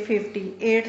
58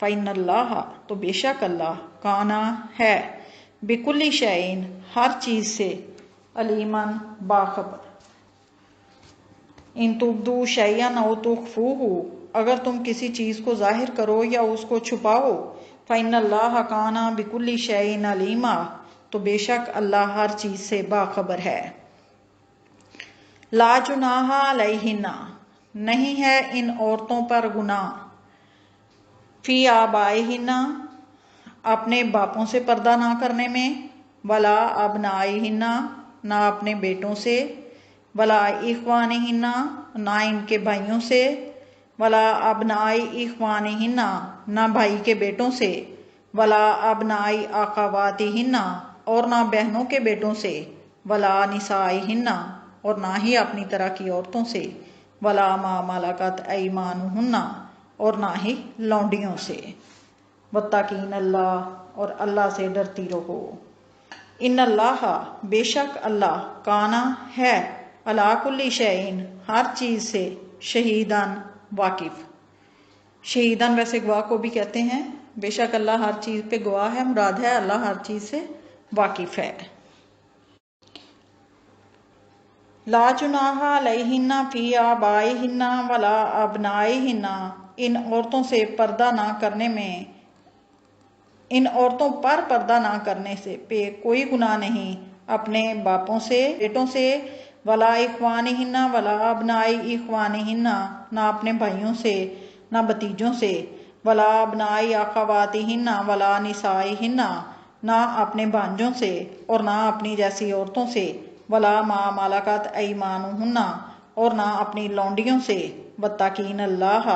فَإِنَّ اللَّهَ تو بے شک اللہ کانا ہے بِكُلِّ شَيْءٍ ہر چیز سے علیماً باخبر. ان تبدو شیئا او تخفوہ اگر تم کسی چیز کو ظاہر کرو یا اس کو چھپاؤ فإن اللہ کان بکل شیء علیما تو بے شک اللہ ہر چیز سے باخبر ہے. لا جناح علیہن نہیں ہے ان عورتوں پر گناہ فی آبائہن اپنے باپوں سے پردہ نہ کرنے میں ولا ابنائہن نہ اپنے بیٹوں سے ولا اخوانہن نہ ان کے بھائیوں سے ولا ابنائی اخوانہن نہ بھائی کے بیٹوں سے ولا ابنائی اخواتہن اور نہ بہنوں کے بیٹوں سے ولا نسائہن اور نہ ہی اپنی طرح کی عورتوں سے ولا ما ملکت ایمانہن اور نہ ہی لونڈیوں سے. واتقین اللہ اور اللہ سے ڈرتی رہو. ان اللہ بے شک اللہ کانا ہے علی کل شیء ہر چیز سے شہیداً واقف. شہیداً ویسے گواہ کو بھی کہتے ہیں. بے شک اللہ ہر چیز پہ گواہ ہے، مراد ہے اللہ ہر چیز سے واقف ہے. لا جناح علیہن فی آبائہن ولا ابنائہن ان عورتوں سے پردہ نہ کرنے میں ان عورتوں پر پردہ نہ کرنے سے پہ کوئی گناہ نہیں اپنے باپوں سے بیٹوں سے ولا اخوانہن ولا ابنائی اخوانہن نہ اپنے بھائیوں سے نہ بھتیجوں سے ولا ابنائی اخواتہن ولا نسائہن نہ اپنے بھانجوں سے اور نہ اپنی جیسی عورتوں سے ولا ما ملکت ایمانہن اور نہ اپنی لونڈیوں سے. واتقین اللہ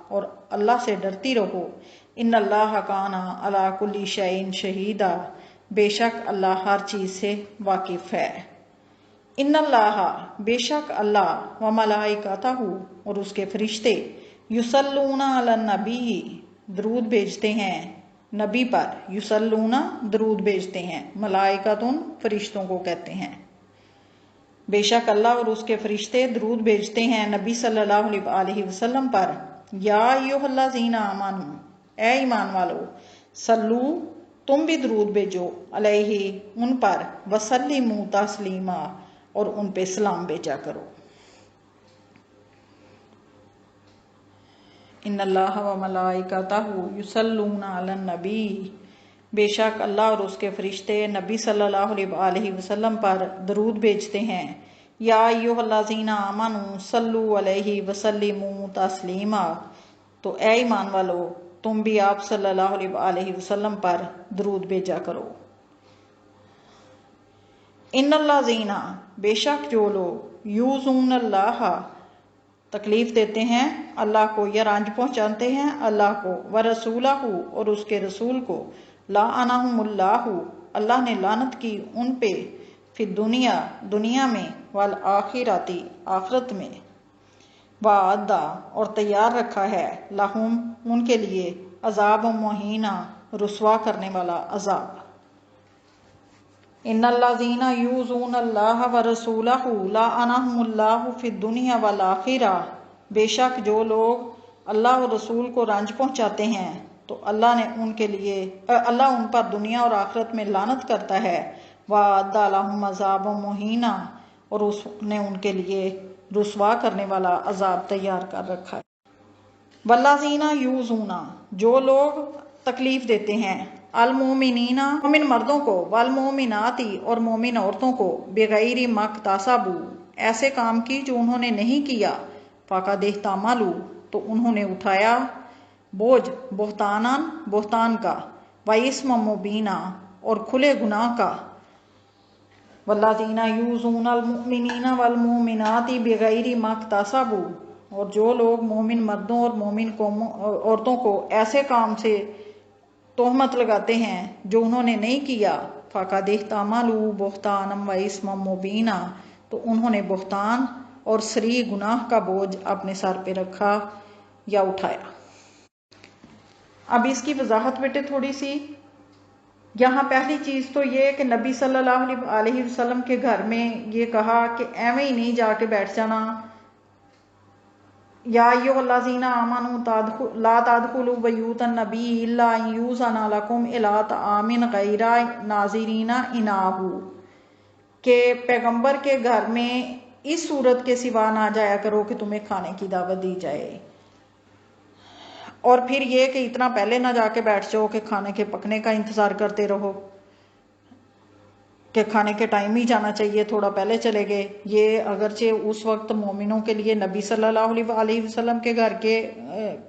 اور اللہ سے ڈرتی رہو. ان اللہ کانا علی کل شیء شہیدا بے شک اللہ ہر چیز سے واقف ہے. ان اللہ بے شک اللہ و ملائکتہ اور اس کے فرشتے یصلون علی النبی درود بھیجتے ہیں نبی پر. یصلون درود بھیجتے ہیں. ملائکتن فرشتوں کو کہتے ہیں. بے شک اللہ اور اس کے فرشتے درود بھیجتے ہیں نبی صلی اللہ علیہ وسلم پر. یا ایھا الذین آمنوا اے ایمان والو صلو تم بھی درود بھیجو علیہ ان پر وسلموا تسلیما اور ان پہ سلام بھیجا کرو. ان اللہ و ملائکتہ یصلون علی النبی بے شک اللہ اور اس کے فرشتے نبی صلی اللہ علیہ وسلم پر درود بھیجتے ہیں. یا ایھا الذین آمنوا صلوا علیہ وسلموا تسلیما تو اے ایمان والو تم بھی آپ صلی اللہ علیہ وسلم پر درود بھیجا کرو. ان الذین بے شک جو لوگ یؤذون اللہ تکلیف دیتے ہیں اللہ کو یا رنج پہنچاتے ہیں اللہ کو ورسولہ اور اس کے رسول کو لعنہم اللہ اللہ نے لعنت کی ان پہ فی دنیا دنیا میں والآخرۃ آخرت میں وعد اور تیار رکھا ہے لہم ان کے لیے عذاب مہینہ رسوا کرنے والا عذاب. ان الذین یؤذون اللہ ورسولہ لعنہم اللہ فی الدنیا والآخرہ بے شک جو لوگ اللہ اور رسول کو رنج پہنچاتے ہیں تو اللہ نے ان کے لیے اللہ ان پر دنیا اور آخرت میں لعنت کرتا ہے. وَأَعَدَّ لَهُمْ عَذَابًا مُهِينًا اور اس نے ان کے لیے رسوا کرنے والا عذاب تیار کر رکھا ہے. وَالَّذِينَ يُؤْذُونَ جو لوگ تکلیف دیتے ہیں المؤمنین مومن مردوں کو والمؤمنات اور مومن عورتوں کو بغیر ما اکتسبوا ایسے کام کی جو انہوں نے نہیں کیا فقد احتملوا تو انہوں نے اٹھایا بوجھ بہتاناً بہتان کا واسما مبینا اور کھلے گناہ کا. والذین یؤذون المؤمنین والمؤمنات بغیر ما اکتسبوا اور جو لوگ مومن مردوں اور مومن عورتوں کو ایسے کام سے تہمت لگاتے ہیں جو انہوں نے نہیں کیا فقد احتملوا بہتانا واسما مبینا تو انہوں نے بہتان اور صریح گناہ کا بوجھ اپنے سر پہ رکھا یا اٹھایا. اب اس کی وضاحت بیٹے تھوڑی سی. یہاں پہلی چیز تو یہ کہ نبی صلی اللہ علیہ وسلم کے گھر میں یہ کہا کہ ایویں ہی نہیں جا کے بیٹھ جانا یا ایھا آمنوا لا تدخلوا بیوت النبی الا ان یؤذن لکم الی طعام غیر ناظرین اناہ، کہ پیغمبر کے گھر میں اس صورت کے سوا نہ جایا کرو کہ تمہیں کھانے کی دعوت دی جائے، اور پھر یہ کہ اتنا پہلے نہ جا کے بیٹھ جاؤ کہ کھانے کے پکنے کا انتظار کرتے رہو، کہ کھانے کے ٹائم ہی جانا چاہیے، تھوڑا پہلے چلے گئے۔ یہ اگرچہ اس وقت مومنوں کے لیے نبی صلی اللہ علیہ وسلم کے گھر کے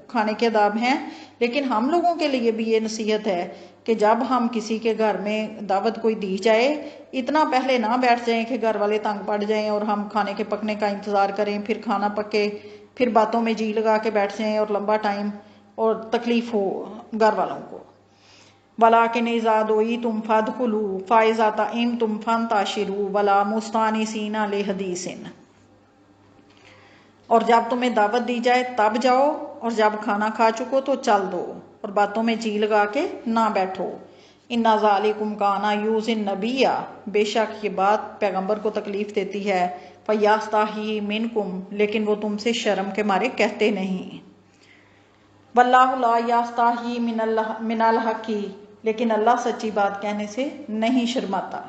کھانے کے آداب ہیں، لیکن ہم لوگوں کے لیے بھی یہ نصیحت ہے کہ جب ہم کسی کے گھر میں دعوت کوئی دی جائے، اتنا پہلے نہ بیٹھ جائیں کہ گھر والے تنگ پڑ جائیں اور ہم کھانے کے پکنے کا انتظار کریں، پھر کھانا پکے، پھر باتوں میں جی لگا کے بیٹھ جائیں اور لمبا ٹائم اور تکلیف ہو گھر والوں کو۔ وَلَٰكِنْ إِذَا دُعِيتُمْ فَادْخُلُوا فَإِذَا طَعِمْتُمْ فَانتَشِرُوا وَلَا مُسْتَأْنِسِينَ لِحَدِيثٍ، اور جب تمہیں دعوت دی جائے تب جاؤ، اور جب کھانا کھا چکو تو چل دو، اور باتوں میں جی لگا کے نہ بیٹھو۔ إِنَّ ذَلِكُمْ كَانَ يُؤْذِي النَّبِيَّ، بے شک یہ بات پیغمبر کو تکلیف دیتی ہے، فَيَسْتَحْيِي مِنْكُمْ، لیکن وہ تم سے شرم کے مارے کہتے نہیں۔ وَاللَّهُ لَا يَسْتَحْيِي مِنَ الْحَقِّ، لیکن اللہ سچی بات کہنے سے نہیں شرماتا،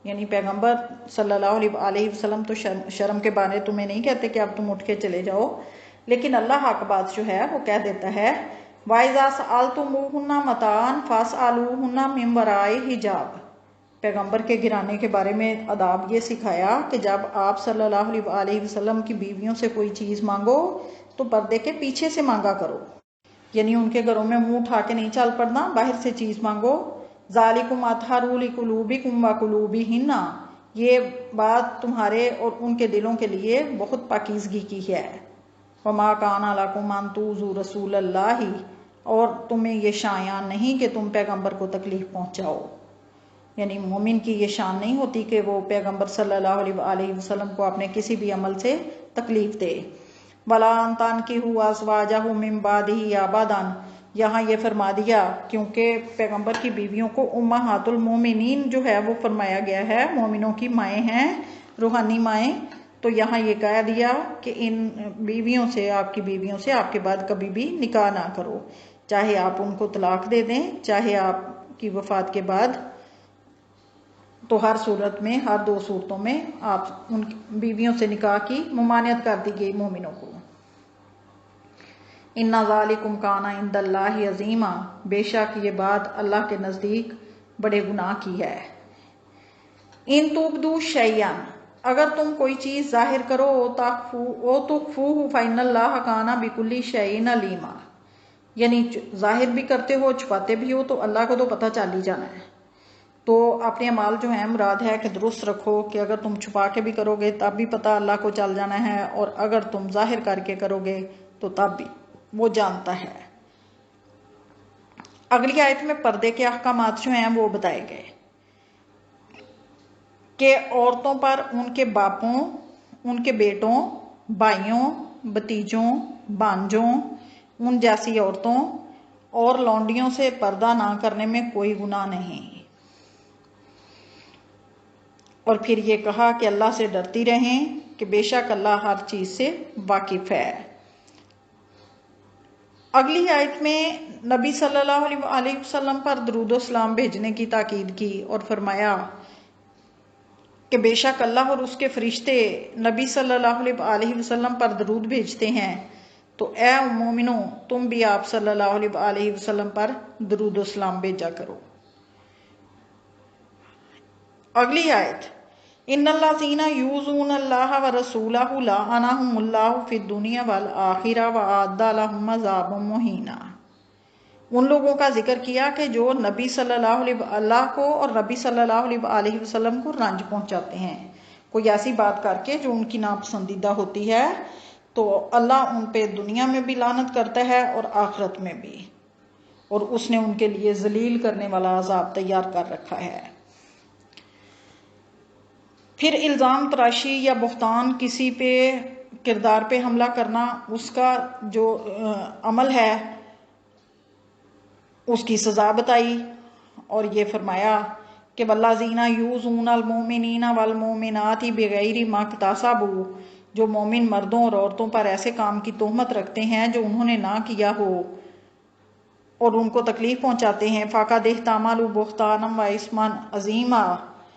یعنی پیغمبر صلی اللہ علیہ وسلم تو شرم کے بارے تمہیں نہیں کہتے کہ اب تم اٹھ کے چلے جاؤ، لیکن اللہ حق بات جو ہے وہ کہہ دیتا ہے۔ وَإِذَا سَأَلْتُمُوهُنَّ مَتَاعًا فَاسْأَلُوهُنَّ مِنْ وَرَاءِ حِجَابٍ، پیغمبر کے گھرانے کے بارے میں آداب یہ سکھایا کہ جب آپ صلی اللہ علیہ وسلم کی بیویوں سے کوئی چیز مانگو تو پردے کے پیچھے سے مانگا کرو، یعنی ان کے گھروں میں منہ اٹھا کے نہیں چل پڑنا، باہر سے چیز مانگو۔ ذَلِكُمْ أَطْهَرُ لِقُلُوبِكُمْ وَقُلُوبِهِنَّ، یہ بات تمہارے اور ان کے دلوں کے لیے بہت پاکیزگی کی ہے۔ وَمَا كَانَ لَكُمْ أَن تُؤْذُوا رَسُولَ اللَّهِ، اور تمہیں یہ شایان نہیں کہ تم پیغمبر کو تکلیف پہنچاؤ، یعنی مومن کی یہ شان نہیں ہوتی کہ وہ پیغمبر صلی اللہ علیہ وسلم کو اپنے کسی بھی عمل سے تکلیف دے۔ وَلَا أَن تَنكِحُوا أَزْوَاجَهُ مِن بَعْدِهِ أَبَدًا، یہاں یہ فرما دیا کیونکہ پیغمبر کی بیویوں کو امہات المومنین جو ہے وہ فرمایا گیا ہے، مومنوں کی مائیں ہیں، روحانی مائیں، تو یہاں یہ کہہ دیا کہ ان بیویوں سے، آپ کی بیویوں سے آپ کے بعد کبھی بھی نکاح نہ کرو، چاہے آپ ان کو طلاق دے دیں، چاہے آپ کی وفات کے بعد، تو ہر صورت میں، ہر دو صورتوں میں آپ ان بیویوں سے نکاح کی ممانعت کر دی گئی مومنوں کو۔ اِنَّ ذَلِكُمْ كَانَ عِندَ اللَّهِ عَظِيمًا، بے شک یہ بات اللہ کے نزدیک بڑے گناہ کی ہے۔ اِن تُبْدُوا شَيْئًا، اگر تم کوئی چیز ظاہر کرو، تُخْفُوهُ فَإِنَّ اللَّهَ كَانَ بِكُلِّ شَيْءٍ عَلِيمًا، یعنی ظاہر بھی کرتے ہو، چھپاتے بھی ہو، تو اللہ کو تو پتہ چل ہی جانا ہے۔ تو اپنے اعمال جو ہیں مراد ہے کہ درست رکھو، کہ اگر تم چھپا کے بھی کرو گے تب بھی پتہ اللہ کو چل جانا ہے، اور اگر تم ظاہر کر کے کرو گے تو تب بھی وہ جانتا ہے۔ اگلی آیت میں پردے کے احکامات جو ہیں وہ بتائے گئے کہ عورتوں پر ان کے باپوں، ان کے بیٹوں، بھائیوں، بھتیجوں، بھانجوں، ان جیسی عورتوں اور لونڈیوں سے پردہ نہ کرنے میں کوئی گناہ نہیں، اور پھر یہ کہا کہ اللہ سے ڈرتی رہیں کہ بے شک اللہ ہر چیز سے واقف ہے۔ اگلی آیت میں نبی صلی اللہ علیہ وسلم پر درود و سلام بھیجنے کی تاکید کی اور فرمایا کہ بے شک اللہ اور اس کے فرشتے نبی صلی اللہ علیہ وسلم پر درود بھیجتے ہیں، تو اے مومنو تم بھی آپ صلی اللہ علیہ وسلم پر درود و سلام بھیجا کرو۔ اگلی آیت، ان الذین یؤذون اللہ ورسولہ لعنہم اللہ فی الدنیا والآخرہ وأعد لہم عذابا مہینا، ان لوگوں کا ذکر کیا کہ جو نبی صلی اللہ کو اور نبی صلی اللہ علیہ وسلم کو رنج پہنچاتے ہیں، کوئی ایسی بات کر کے جو ان کی ناپسندیدہ ہوتی ہے، تو اللہ ان پہ دنیا میں بھی لعنت کرتا ہے اور آخرت میں بھی، اور اس نے ان کے لیے ذلیل کرنے والا عذاب تیار کر رکھا ہے۔ پھر الزام تراشی یا بہتان، کسی پہ کردار پہ حملہ کرنا، اس کا جو عمل ہے اس کی سزا بتائی، اور یہ فرمایا کہ والذین یؤذون المؤمنین والمؤمنات بغیر ما اکتسبوا، جو مومن مردوں اور عورتوں پر ایسے کام کی تہمت رکھتے ہیں جو انہوں نے نہ کیا ہو اور ان کو تکلیف پہنچاتے ہیں، فَقَدِ احْتَمَلُوا بُهْتَانًا وَإِثْمًا عَظِیمًا،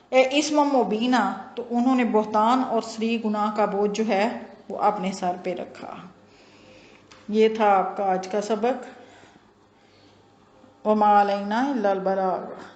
اسم مبینہ، تو انہوں نے بہتان اور صریح گناہ کا بوجھ جو ہے وہ اپنے سر پہ رکھا۔ یہ تھا آپ کا آج کا سبق۔ وَمَا عَلَیْنَا إِلَّا الْبَلَاغُ۔